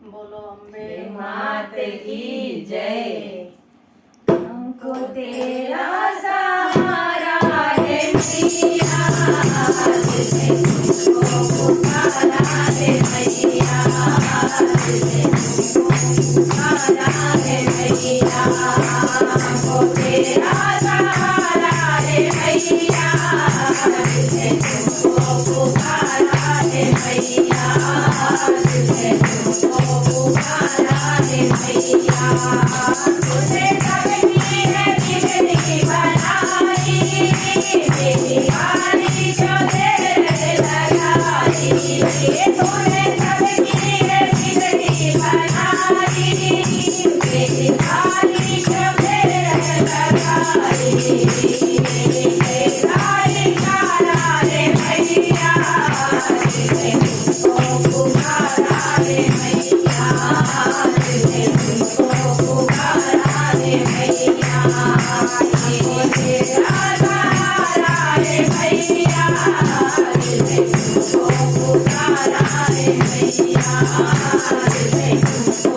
बोलो अम्बे मात की जय। हमको तेरा सहारा है मैया, तुझको पुकारा है मैया, तुझको पुकारा है मैया। हमको तेरा सहारा है मैया, तुझको पुकारा है मैया, तुझको पुकारा है मैया। तुझे सबकी है बिगड़ी बनाई, तेरी वाणी जो देर लगाई। तूने सबकी है बिगड़ी बनाई, तेरी वाणी जो देर लगाई। तेरा इशारा है मैया, तुझको पुकारा है मैया, तुझको पुकारा है मैया। हमको तेरा सहारा है मैया, तुझको पुकारा है मैया, तुझको